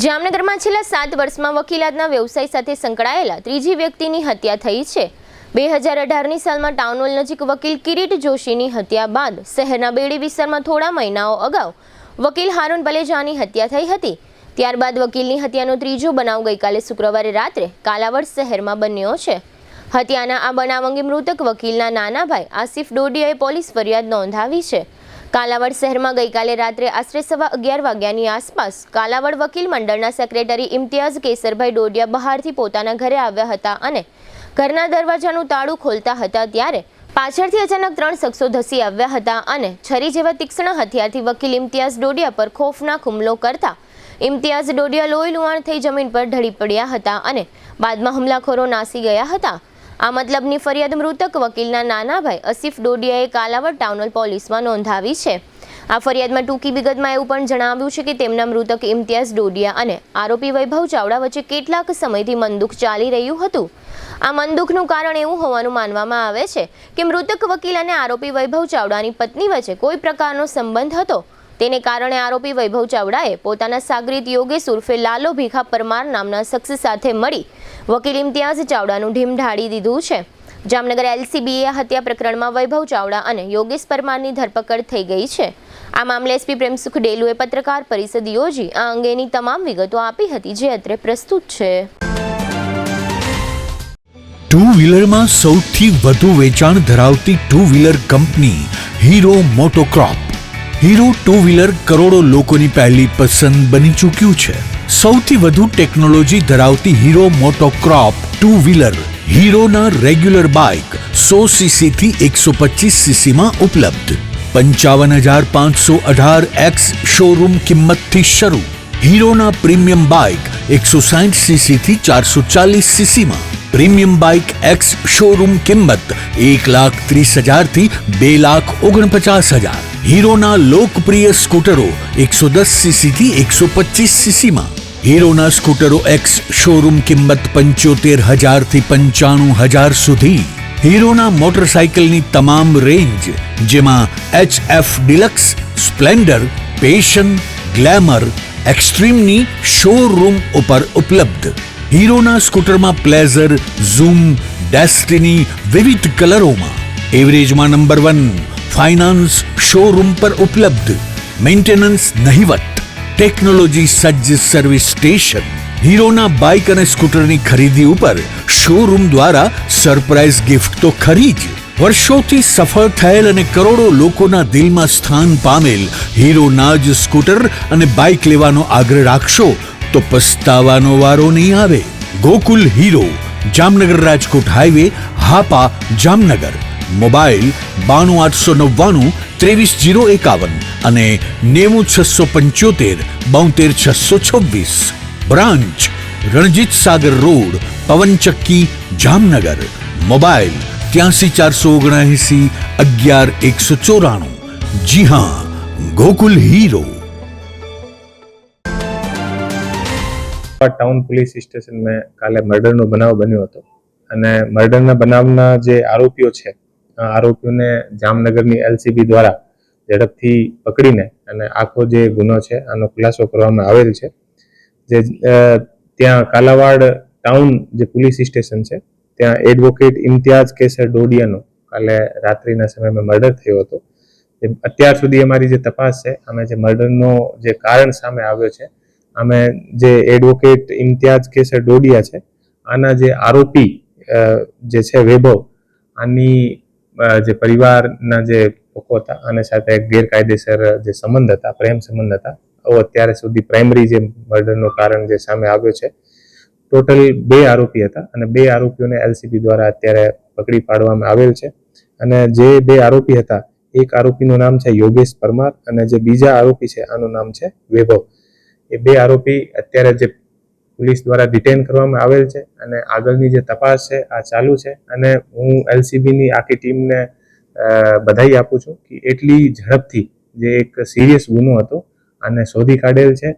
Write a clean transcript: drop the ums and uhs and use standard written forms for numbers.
જામનગરમાં છેલ્લા 7 વર્ષમાં વકીલાતના વ્યવસાય સાથે સંકળાયેલા ત્રીજી વ્યક્તિની હત્યા થઈ છે। 2018ની સાલમાં ટાઉન હોલ નજીક વકીલ કિરીટ જોશીની હત્યા બાદ શહેરના બેડી વિસ્તારમાં થોડા મહિનાઓ અગાઉ વકીલ હારૂન પલેજાની હત્યા થઈ હતી। ત્યારબાદ વકીલની હત્યાનો ત્રીજો બનાવ ગઈકાલે શુક્રવારે રાત્રે કાલાવડ શહેરમાં બન્યો છે। હત્યાના આ બનાવ અંગે મૃતક વકીલના નાના ભાઈ આસિફ ડોડિયાએ પોલીસ ફરિયાદ નોંધાવી છે। કાલાવડ શહેરમાં ગઈકાલે રાત્રે આશરે 11:15 વાગ્યાની આસપાસ કાલાવડ વકીલ મંડળના સેક્રેટરી ઇમ્તિયાઝ કેસરભાઈ ડોડિયા બહારથી પોતાના ઘરે આવ્યા હતા અને ઘરના દરવાજાનું તાળું ખોલતા હતા ત્યારે પાછળથી અચાનક 3 શખ્સો ધસી આવ્યા હતા અને છરી જેવા તીક્ષ્ણ હથિયારથી વકીલ ઇમ્તિયાઝ ડોડિયા પર ખોફનાક હુમલો કરતા ઇમ્તિયાઝ ડોડિયા લોહી લુહાણ થઈ જમીન પર ઢળી પડ્યા હતા અને બાદમાં હુમલાખોરો નાસી ગયા હતા। આ મતલબની ફરિયાદ મૃતક વકીલના નાના ભાઈ આસિફ ડોડિયાએ કાલાવડ ટાઉન હોલ પોલીસમાં નોંધાવી છે। આ ફરિયાદમાં ટૂંકી વિગતમાં એવું પણ જણાવ્યું છે કે તેમના મૃતક ઇમ્તિયાઝ ડોડિયા અને આરોપી વૈભવ ચાવડા વચ્ચે કેટલાક સમયથી મનદુખ ચાલી રહ્યું હતું। આ મનદુખનું કારણ એવું હોવાનું માનવામાં આવે છે કે મૃતક વકીલ અને આરોપી વૈભવ ચાવડાની પત્ની વચ્ચે કોઈ પ્રકારનો સંબંધ હતો। તેને કારણે આરોપી વૈભવ ચાવડાએ પોતાના સાગરીત યોગેશ ઉર્ફે લાલો ભીખા પરમાર નામના શખ્સ સાથે મળી વકીલ ઇમ્તિયાઝ ચાવડાનું ઢીમ ઢાળી દીધું છે। જામનગર એલસીબીએ હત્યા પ્રકરણમાં વૈભવ ચાવડા અને યોગેશ પરમારની ધરપકડ થઈ ગઈ છે। આ મામલે એસપી પ્રેમસુખ ડેલુએ પત્રકાર પરિષદ યોજી આ અંગેની તમામ વિગતો આપી હતી, જે અત્રે પ્રસ્તુત છે। ટુ વ્હીલરમાં સૌથી વધુ વેચાણ ધરાવતી two wheeler company Hero MotoCorp. Hero two wheeler કરોડો લોકોની પહેલી પસંદ બની ચૂક્યું છે। સૌથી વધુ ટેકનોલોજી ધરાવતી હીરો મોટોક્રોપ ટુ વ્હીલર હીરોના રેગ્યુલર બાઇક 100 સીસી થી 125 સીસી માં ઉપલબ્ધ। 55,518 શોરૂમ કિંમતથી શરૂ। હીરોના પ્રીમિયમ બાઇક 160 સીસી થી 440 સીસી માં। પ્રીમિયમ બાઇક એક્સ શોરૂમ કિંમત 1,30,000 થી 2,49,000। હીરોના લોકપ્રિય સ્કૂટરો 110 સીસી થી 125 સીસી માં। હીરોના સ્કૂટરો એક્સ શોરૂમ કિંમત 75,000 થી 95,000 સુધી। હીરોના મોટરસાઇકલની તમામ રેન્જ જેમાં HF Deluxe, Splendor, Passion, Glamour, એક્સ્ટ્રીમની શોરૂમ ઉપર ઉપલબ્ધ। હીરોના સ્કૂટરમાં પ્લેઝર, ઝૂમ, ડેસ્ટિની વિવિધ કલરોમાં। એવરેજમાં નંબર 1 ફાઇનાન્સ શોરૂમ પર ઉપલબ્ધ। મેન્ટેનન્સ નહિવત, ટેકનોલોજી સજ્જ સર્વિસ સ્ટેશન। હીરોના બાઇક અને સ્કૂટરની ખરીદી ઉપર શોરૂમ દ્વારા સરપ્રાઇઝ ગિફ્ટ તો ખરી જ, વર્ષોથી સફળ થયેલ અને કરોડો લોકોના દિલમાં સ્થાન પામેલ હીરોના જ સ્કૂટર અને બાઇક લેવાનો આગ્રહ રાખશો તો પસ્તાવાનો વારો નહીં આવે। Gokul hero, Jamnagar Rajkot highway, Hapa, Jamnagar. Mobile 92 899 23 051 અને 90 675 72 626। Branch Ranjit Sagar road, પવનચક્કી, Jamnagar. Mobile 83 479 11 194। जी हाँ, Gokul hero. Town police station में काले मर्डर नो बनाव बन्यो हतो અને મર્ડરના બનાવના જે આરોપીઓ છે આરોપીઓને જામનગરની એલસીબી દ્વારા ઝડપથી પકડીને અને આખો જે ગુનો છે આનો ખુલાસો કરવામાં આવેલ છે। જે ત્યાં કાલાવાડ ટાઉન જે પોલીસ સ્ટેશન છે ત્યાં એડવોકેટ ઇમ્તિયાઝ કેસર ડોડિયાનો કાલે રાત્રિના સમયમાં મર્ડર થયો હતો। અત્યાર સુધી અમારી જે તપાસ છે અમે જે મર્ડરનો જે કારણ સામે આવ્યો છે અમે જે એડવોકેટ ઇમ્તિયાઝ કેસર ડોડિયા છે આના જે આરોપી જે છે વૈભવ, આની જે પરિવારના જે લોકો હતા આને સાથે ગેરકાયદેસર જે સંબંધ હતા, પ્રેમ સંબંધ હતા, અત્યારે સુધી પ્રાઇમરી જે મર્ડરનું કારણ જે સામે આવ્યો છે। ટોટલ 2 આરોપી હતા અને 2 આરોપીઓને એલસીબી દ્વારા અત્યારે પકડી પાડવામાં આવેલ છે। અને જે 2 આરોપી હતા, એક આરોપીનું નામ છે યોગેશ પરમાર અને જે બીજા આરોપી છે આનું નામ છે વૈભવ। એ 2 આરોપી અત્યારે જે પોલીસ દ્વારા ડિટેન કરવામાં આવેલ છે અને આગળની જે તપાસ છે આ ચાલુ છે। અને હું એલસીબીની આખી ટીમને બધાઈ આપું છું કે એટલી ઝડપથી જે એક સિરિયસ ગુનો હતો આને શોધી કાઢેલ છે